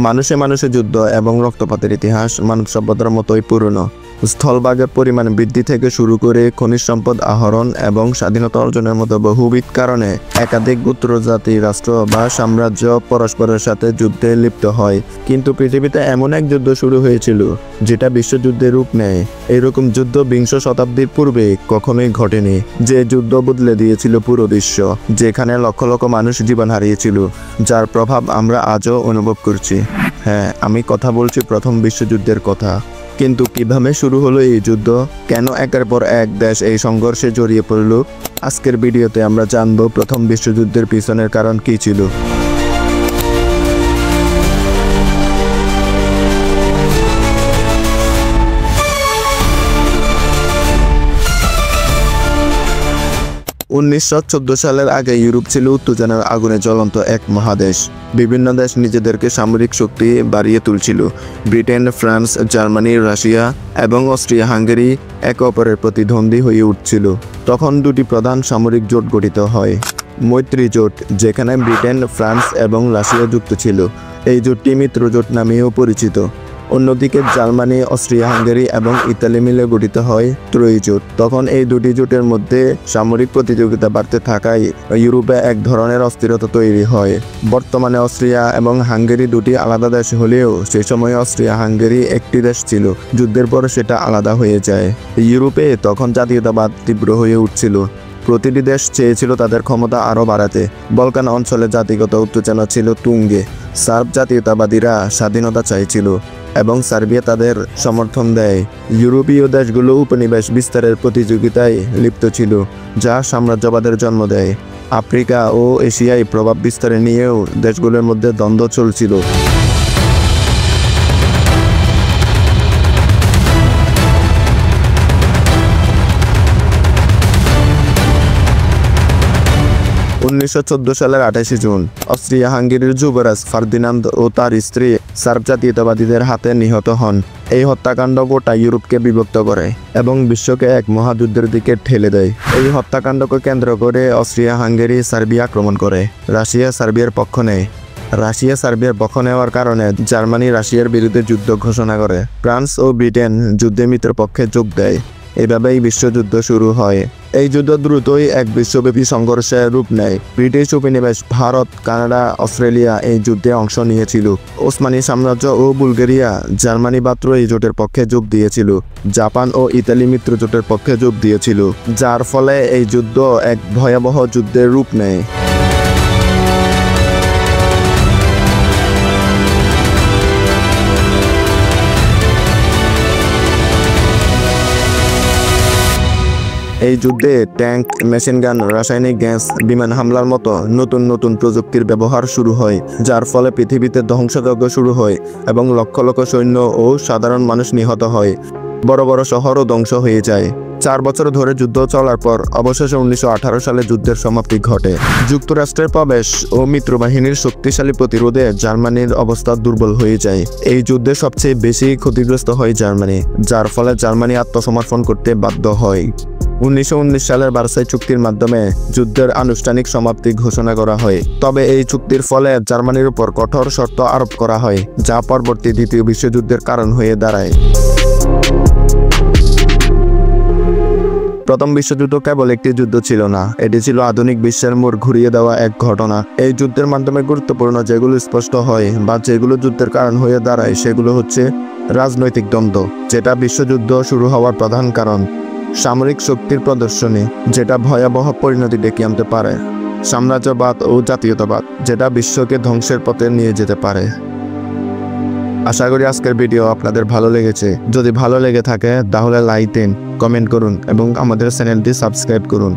মানুষে মানুষে যুদ্ধ এবং রক্তপাতের ইতিহাস মানব সভ্যতার মতোই পুরনো। স্থলভাগের পরিমাণ বৃদ্ধি থেকে শুরু করে খনিজ সম্পদ আহরণ এবং স্বাধীনতা অর্জনের মতো বহুবিধ কারণে একাধিক গোত্রজাতি রাষ্ট্র বা সাম্রাজ্য পরস্পরের সাথে যুদ্ধে লিপ্ত হয়। কিন্তু পৃথিবীতে এমন এক যুদ্ধ শুরু হয়েছিল যেটা বিশ্বযুদ্ধের রূপ নেয়। এইরকম যুদ্ধ বিংশ শতাব্দীর পূর্বে কখনোই ঘটেনি, যে যুদ্ধ বদলে দিয়েছিল পুরো বিশ্ব, যেখানে লক্ষ লক্ষ মানুষ জীবন হারিয়েছিল, যার প্রভাব আমরা আজও অনুভব করছি। হ্যাঁ, আমি কথা বলছি প্রথম বিশ্বযুদ্ধের কথা। কিন্তু কিভাবে শুরু হলো এই যুদ্ধ? কেন একের পর এক দেশ এই সংঘর্ষে জড়িয়ে পড়ল? আজকের ভিডিওতে আমরা জানব প্রথম বিশ্বযুদ্ধের পিছনের কারণ কী ছিল। 1914 সালের আগে ইউরোপ ছিল উত্তেজনার আগুনে জ্বলন্ত এক মহাদেশ। বিভিন্ন দেশ নিজেদেরকে সামরিক শক্তি বাড়িয়ে তুলছিল। ব্রিটেন, ফ্রান্স, জার্মানি, রাশিয়া এবং অস্ট্রিয়া হাঙ্গেরি একে অপরের প্রতিদ্বন্দ্বী হয়ে উঠছিল। তখন দুটি প্রধান সামরিক জোট গঠিত হয়। মৈত্রী জোট, যেখানে ব্রিটেন, ফ্রান্স এবং রাশিয়া যুক্ত ছিল। এই জোটটি মিত্র জোট নামেও পরিচিত। অন্যদিকে জার্মানি, অস্ট্রিয়া হাঙ্গেরি এবং ইতালি মিলে গঠিত হয় ত্রয়ী জোট। তখন এই দুটি জোটের মধ্যে সামরিক প্রতিযোগিতা বাড়তে থাকায় ইউরোপে এক ধরনের অস্থিরতা তৈরি হয়। বর্তমানে অস্ট্রিয়া এবং হাঙ্গেরি দুটি আলাদা দেশ হলেও সেই সময় অস্ট্রিয়া হাঙ্গেরি একটি দেশ ছিল। যুদ্ধের পর সেটা আলাদা হয়ে যায়। ইউরোপে তখন জাতীয়তাবাদ তীব্র হয়ে উঠছিল। প্রতিটি দেশ চেয়েছিল তাদের ক্ষমতা আরও বাড়াতে। বলকান অঞ্চলে জাতিগত উত্তেজনা ছিল তুঙ্গে। সার্ব জাতীয়তাবাদীরা স্বাধীনতা চাইছিল এবং সার্বিয়া তাদের সমর্থন দেয়। ইউরোপীয় দেশগুলো উপনিবেশ বিস্তারের প্রতিযোগিতায় লিপ্ত ছিল, যা সাম্রাজ্যবাদের জন্ম দেয়। আফ্রিকা ও এশিয়ায় প্রভাব বিস্তারে নিয়েও দেশগুলোর মধ্যে দ্বন্দ্ব চলছিল। সালের 28 জুন অস্ট্রিয়া হাঙ্গেরির যুবরাজ ফার্দিনান্দ ও তার স্ত্রী সার্ব জাতীয়তাবাদীদের হাতে নিহত হন। এই হত্যাকাণ্ড গোটা ইউরোপকে বিভক্ত করে এবং বিশ্বকে এক মহাযুদ্ধের দিকে ঠেলে দেয়। এই হত্যাকাণ্ডকে কেন্দ্র করে অস্ট্রিয়া হাঙ্গেরি সার্বিয়া আক্রমণ করে। রাশিয়া সার্বিয়ার পক্ষ নেয়। রাশিয়া সার্বিয়ার পক্ষ নেওয়ার কারণে জার্মানি রাশিয়ার বিরুদ্ধে যুদ্ধ ঘোষণা করে। ফ্রান্স ও ব্রিটেন যুদ্ধে মিত্রপক্ষে যোগ দেয়। এভাবেই বিশ্বযুদ্ধ শুরু হয়। এই যুদ্ধ দ্রুতই এক বিশ্বব্যাপী সংঘর্ষের রূপ নেয়। ব্রিটিশ উপনিবেশ ভারত, কানাডা, অস্ট্রেলিয়া এই যুদ্ধে অংশ নিয়েছিল। ওসমানী সাম্রাজ্য ও বুলগেরিয়া জার্মানি মাত্র এই জোটের পক্ষে যোগ দিয়েছিল। জাপান ও ইতালি মিত্র জোটের পক্ষে যোগ দিয়েছিল, যার ফলে এই যুদ্ধ এক ভয়াবহ যুদ্ধের রূপ নেয়। এই যুদ্ধে ট্যাঙ্ক, মেশিনগান, রাসায়নিক গ্যাস, বিমান হামলার মতো নতুন নতুন প্রযুক্তির ব্যবহার শুরু হয়, যার ফলে পৃথিবীতে ধ্বংসযজ্ঞ শুরু হয় এবং লক্ষ লক্ষ সৈন্য ও সাধারণ মানুষ নিহত হয়। বড় বড় শহরও ধ্বংস হয়ে যায়। 4 বছর ধরে যুদ্ধ চলার পর অবশেষে 1918 সালে যুদ্ধের সমাপ্তি ঘটে। যুক্তরাষ্ট্রের প্রবেশ ও মিত্রবাহিনীর শক্তিশালী প্রতিরোধে জার্মানির অবস্থা দুর্বল হয়ে যায়। এই যুদ্ধে সবচেয়ে বেশি ক্ষতিগ্রস্ত হয় জার্মানি, যার ফলে জার্মানি আত্মসমর্পণ করতে বাধ্য হয়। 1919 সালের ভার্সাই চুক্তির মাধ্যমে যুদ্ধের আনুষ্ঠানিক সমাপ্তি ঘোষণা করা হয়। তবে এই চুক্তির ফলে জার্মানির উপর কঠোর শর্ত আরোপ করা হয়, যা পরবর্তী দ্বিতীয় বিশ্বযুদ্ধের কারণ হয়ে দাঁড়ায়। প্রথম বিশ্বযুদ্ধ কেবল একটি যুদ্ধ ছিল না, এটি ছিল আধুনিক বিশ্বের মোড় ঘুরিয়ে দেওয়া এক ঘটনা। এই যুদ্ধের মাধ্যমে গুরুত্বপূর্ণ যেগুলো স্পষ্ট হয় বা যেগুলো যুদ্ধের কারণ হয়ে দাঁড়ায় সেগুলো হচ্ছে রাজনৈতিক দ্বন্দ্ব, যেটা বিশ্বযুদ্ধ শুরু হওয়ার প্রধান কারণ; সামরিক শক্তির প্রদর্শনী, যেটা ভয়াবহ পরিণতি ডেকে আনতে পারে; সাম্রাজ্যবাদ ও জাতীয়তাবাদ, যেটা বিশ্বকে ধ্বংসের পথে নিয়ে যেতে পারে। আশা করি আজকের ভিডিও আপনাদের ভালো লেগেছে। যদি ভালো লেগে থাকে তাহলে লাইক দিন, কমেন্ট করুন এবং আমাদের চ্যানেলটি সাবস্ক্রাইব করুন।